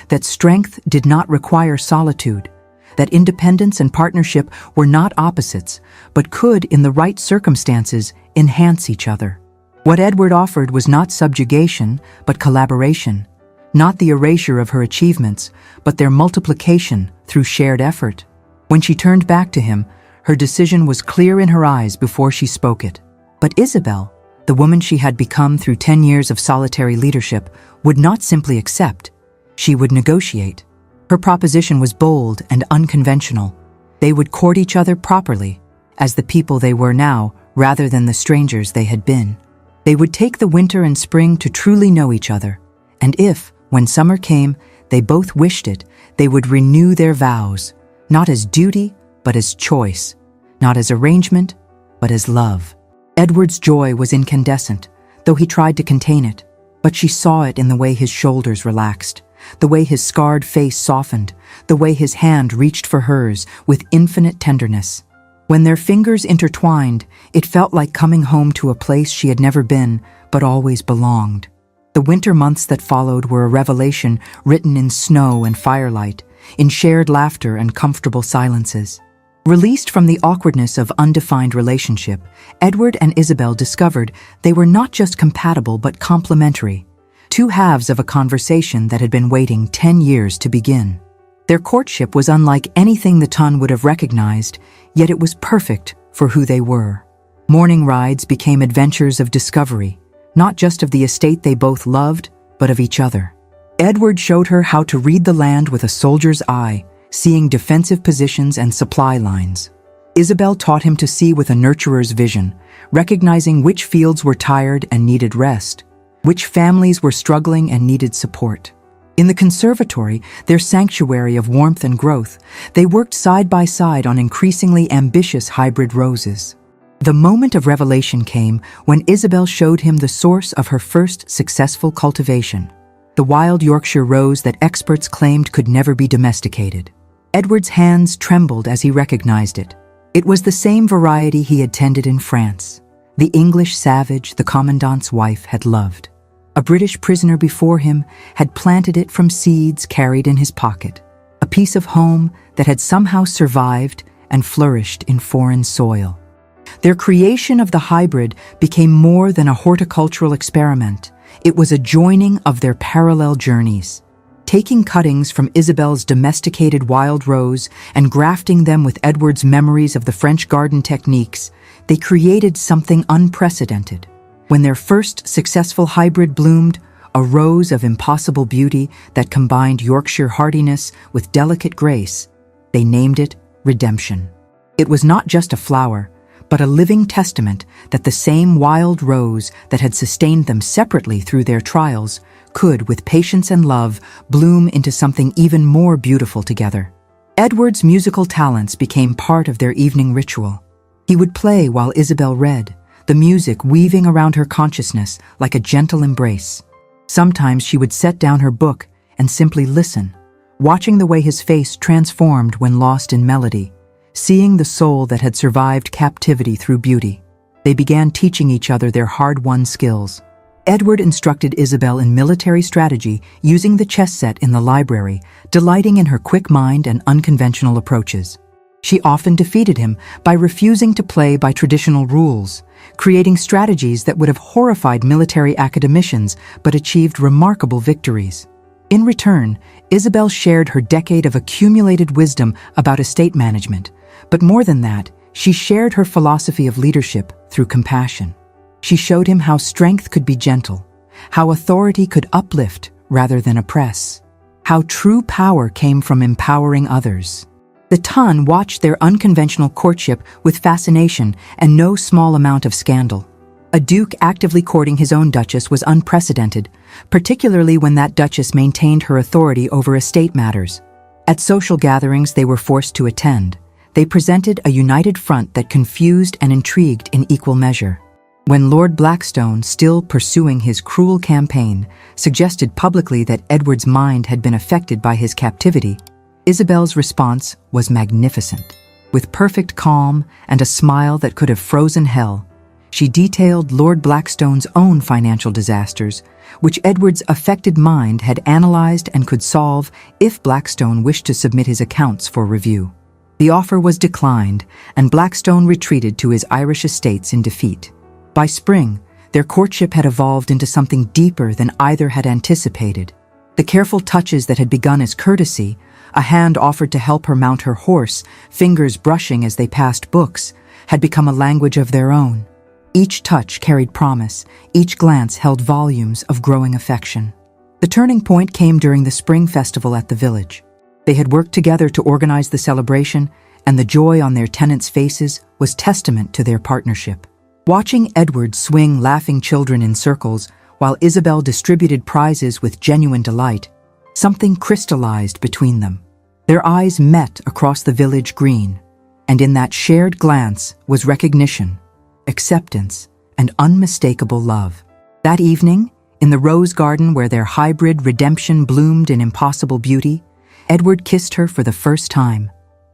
that strength did not require solitude, that independence and partnership were not opposites, but could, in the right circumstances, enhance each other. What Edward offered was not subjugation, but collaboration, not the erasure of her achievements, but their multiplication through shared effort. When she turned back to him, her decision was clear in her eyes before she spoke it. But Isabel, the woman she had become through 10 years of solitary leadership, would not simply accept. She would negotiate. Her proposition was bold and unconventional. They would court each other properly, as the people they were now, rather than the strangers they had been. They would take the winter and spring to truly know each other, and if, when summer came, they both wished it, they would renew their vows, not as duty, but as choice, not as arrangement, but as love. Edward's joy was incandescent, though he tried to contain it, but she saw it in the way his shoulders relaxed, the way his scarred face softened, the way his hand reached for hers with infinite tenderness. When their fingers intertwined, it felt like coming home to a place she had never been, but always belonged. The winter months that followed were a revelation written in snow and firelight, in shared laughter and comfortable silences. Released from the awkwardness of undefined relationship, Edward and Isabel discovered they were not just compatible but complementary, two halves of a conversation that had been waiting 10 years to begin. Their courtship was unlike anything the Ton would have recognized, yet it was perfect for who they were. Morning rides became adventures of discovery, not just of the estate they both loved, but of each other. Edward showed her how to read the land with a soldier's eye, seeing defensive positions and supply lines. Isabel taught him to see with a nurturer's vision, recognizing which fields were tired and needed rest, which families were struggling and needed support. In the conservatory, their sanctuary of warmth and growth, they worked side by side on increasingly ambitious hybrid roses. The moment of revelation came when Isabel showed him the source of her first successful cultivation, the wild Yorkshire rose that experts claimed could never be domesticated. Edward's hands trembled as he recognized it. It was the same variety he had tended in France, the English savage the commandant's wife had loved. A British prisoner before him had planted it from seeds carried in his pocket, a piece of home that had somehow survived and flourished in foreign soil. Their creation of the hybrid became more than a horticultural experiment. It was a joining of their parallel journeys. taking cuttings from Isabel's domesticated wild rose and grafting them with Edward's memories of the French garden techniques, they created something unprecedented. When their first successful hybrid bloomed, a rose of impossible beauty that combined Yorkshire hardiness with delicate grace, they named it Redemption. It was not just a flower, but a living testament that the same wild rose that had sustained them separately through their trials could, with patience and love, bloom into something even more beautiful together. Edward's musical talents became part of their evening ritual. He would play while Isabel read, the music weaving around her consciousness like a gentle embrace. Sometimes she would set down her book and simply listen, watching the way his face transformed when lost in melody, seeing the soul that had survived captivity through beauty. They began teaching each other their hard-won skills. Edward instructed Isabel in military strategy using the chess set in the library, delighting in her quick mind and unconventional approaches. She often defeated him by refusing to play by traditional rules, creating strategies that would have horrified military academicians but achieved remarkable victories. In return, Isabel shared her decade of accumulated wisdom about estate management, but more than that, she shared her philosophy of leadership through compassion. She showed him how strength could be gentle, how authority could uplift rather than oppress, how true power came from empowering others. The Tun watched their unconventional courtship with fascination and no small amount of scandal. A duke actively courting his own duchess was unprecedented, particularly when that duchess maintained her authority over estate matters. At social gatherings they were forced to attend, they presented a united front that confused and intrigued in equal measure. When Lord Blackstone, still pursuing his cruel campaign, suggested publicly that Edward's mind had been affected by his captivity, Isabel's response was magnificent. With perfect calm and a smile that could have frozen hell, she detailed Lord Blackstone's own financial disasters, which Edward's affected mind had analyzed and could solve if Blackstone wished to submit his accounts for review. The offer was declined, and Blackstone retreated to his Irish estates in defeat. By spring, their courtship had evolved into something deeper than either had anticipated. The careful touches that had begun as courtesy, a hand offered to help her mount her horse, fingers brushing as they passed books, had become a language of their own. Each touch carried promise, each glance held volumes of growing affection. The turning point came during the spring festival at the village. They had worked together to organize the celebration, and the joy on their tenants' faces was testament to their partnership. Watching Edward swing laughing children in circles while Isabel distributed prizes with genuine delight, something crystallized between them. Their eyes met across the village green, and in that shared glance was recognition, acceptance, and unmistakable love. That evening, in the rose garden where their hybrid redemption bloomed in impossible beauty, Edward kissed her for the first time.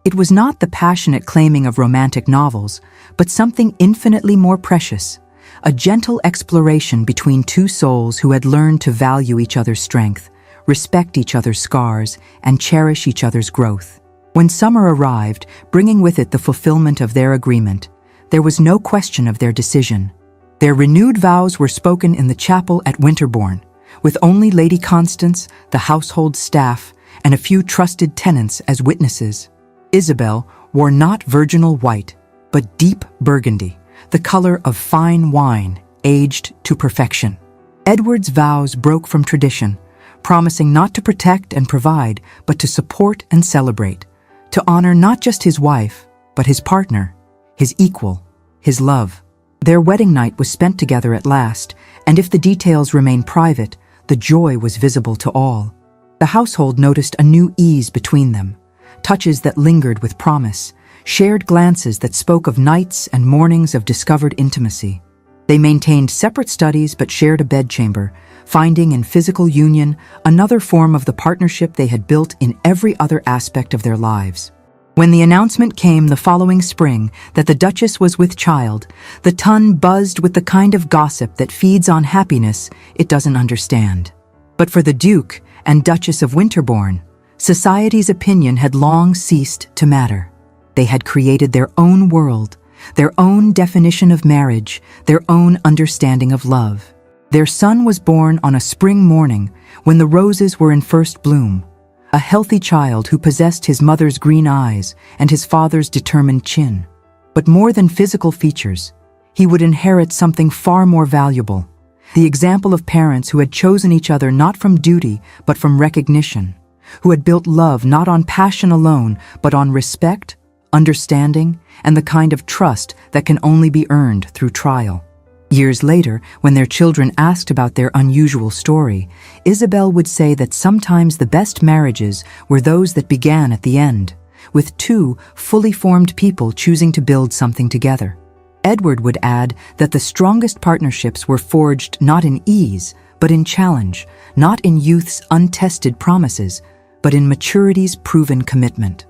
It was not the passionate claiming of romantic novels, but something infinitely more precious, a gentle exploration between two souls who had learned to value each other's strength, respect each other's scars, and cherish each other's growth. When summer arrived, bringing with it the fulfillment of their agreement, there was no question of their decision. Their renewed vows were spoken in the chapel at Winterbourne, with only Lady Constance, the household staff, and a few trusted tenants as witnesses. Isabel wore not virginal white, but deep burgundy, the color of fine wine aged to perfection. Edward's vows broke from tradition, promising not to protect and provide, but to support and celebrate, to honor not just his wife, but his partner, his equal, his love. Their wedding night was spent together at last, and if the details remained private, the joy was visible to all. The household noticed a new ease between them, touches that lingered with promise, shared glances that spoke of nights and mornings of discovered intimacy. They maintained separate studies but shared a bedchamber, finding in physical union another form of the partnership they had built in every other aspect of their lives. When the announcement came the following spring that the Duchess was with child, the Tun buzzed with the kind of gossip that feeds on happiness it doesn't understand. But for the Duke and Duchess of Winterbourne, society's opinion had long ceased to matter. They had created their own world, their own definition of marriage, their own understanding of love. Their son was born on a spring morning when the roses were in first bloom, a healthy child who possessed his mother's green eyes and his father's determined chin. But more than physical features, he would inherit something far more valuable, the example of parents who had chosen each other not from duty but from recognition, who had built love not on passion alone but on respect, understanding, and the kind of trust that can only be earned through trial. Years later, when their children asked about their unusual story, Isabel would say that sometimes the best marriages were those that began at the end, with two fully formed people choosing to build something together. Edward would add that the strongest partnerships were forged not in ease, but in challenge, not in youth's untested promises, but in maturity's proven commitment.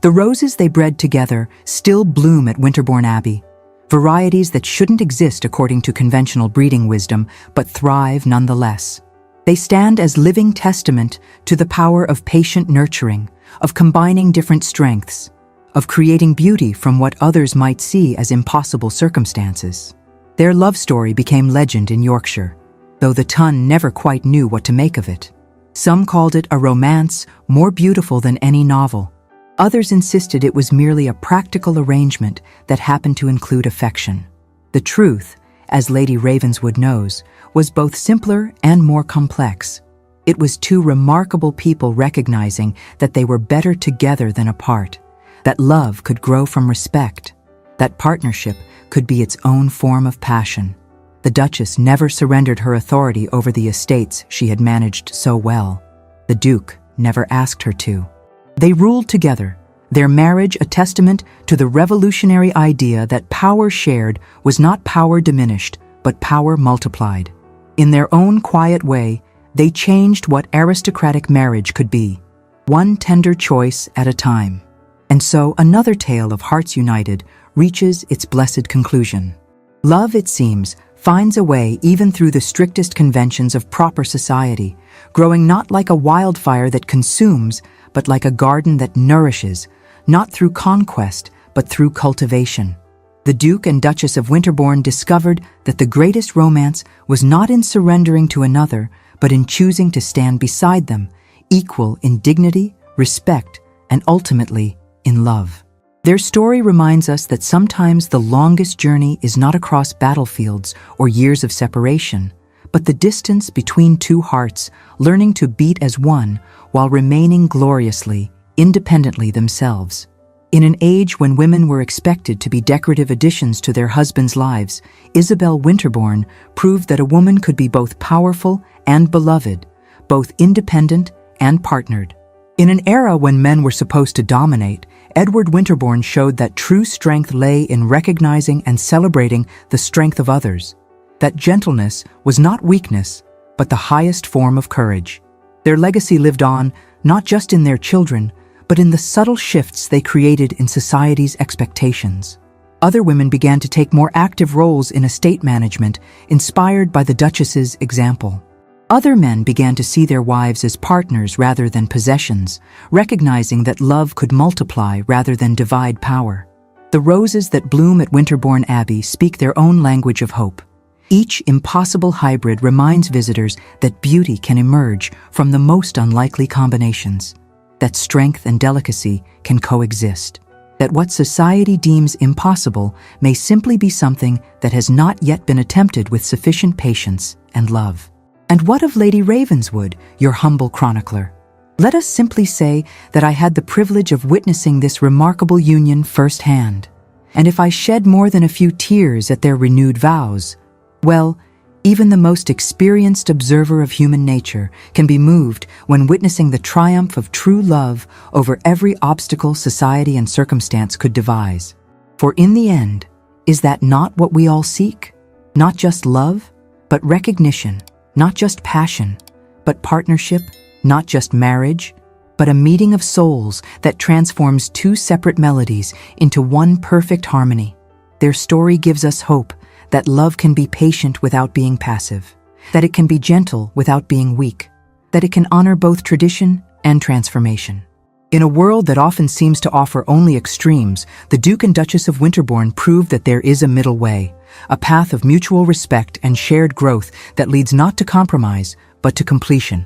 The roses they bred together still bloom at Winterbourne Abbey, varieties that shouldn't exist according to conventional breeding wisdom, but thrive nonetheless. They stand as living testament to the power of patient nurturing, of combining different strengths, of creating beauty from what others might see as impossible circumstances. Their love story became legend in Yorkshire, though the Tun never quite knew what to make of it. Some called it a romance more beautiful than any novel. Others insisted it was merely a practical arrangement that happened to include affection. The truth, as Lady Ravenswood knows, was both simpler and more complex. It was two remarkable people recognizing that they were better together than apart, that love could grow from respect, that partnership could be its own form of passion. The Duchess never surrendered her authority over the estates she had managed so well. The Duke never asked her to. They ruled together, their marriage a testament to the revolutionary idea that power shared was not power diminished, but power multiplied. In their own quiet way, they changed what aristocratic marriage could be, one tender choice at a time. And so another tale of hearts united reaches its blessed conclusion. Love, it seems, finds a way even through the strictest conventions of proper society, growing not like a wildfire that consumes, but like a garden that nourishes, not through conquest, but through cultivation. The Duke and Duchess of Winterbourne discovered that the greatest romance was not in surrendering to another, but in choosing to stand beside them, equal in dignity, respect, and ultimately in love. Their story reminds us that sometimes the longest journey is not across battlefields or years of separation, but the distance between two hearts learning to beat as one while remaining gloriously, independently themselves. In an age when women were expected to be decorative additions to their husbands' lives, Isabel Winterbourne proved that a woman could be both powerful and beloved, both independent and partnered. In an era when men were supposed to dominate, Edward Winterbourne showed that true strength lay in recognizing and celebrating the strength of others, that gentleness was not weakness, but the highest form of courage. Their legacy lived on, not just in their children, but in the subtle shifts they created in society's expectations. Other women began to take more active roles in estate management, inspired by the Duchess's example. Other men began to see their wives as partners rather than possessions, recognizing that love could multiply rather than divide power. The roses that bloom at Winterbourne Abbey speak their own language of hope. Each impossible hybrid reminds visitors that beauty can emerge from the most unlikely combinations, that strength and delicacy can coexist, that what society deems impossible may simply be something that has not yet been attempted with sufficient patience and love. And what of Lady Ravenswood, your humble chronicler? Let us simply say that I had the privilege of witnessing this remarkable union firsthand. And if I shed more than a few tears at their renewed vows, well, even the most experienced observer of human nature can be moved when witnessing the triumph of true love over every obstacle society and circumstance could devise. For in the end, is that not what we all seek? Not just love, but recognition, not just passion, but partnership, not just marriage, but a meeting of souls that transforms two separate melodies into one perfect harmony. Their story gives us hope that love can be patient without being passive, that it can be gentle without being weak, that it can honor both tradition and transformation. In a world that often seems to offer only extremes, the Duke and Duchess of Winterbourne proved that there is a middle way, a path of mutual respect and shared growth that leads not to compromise, but to completion.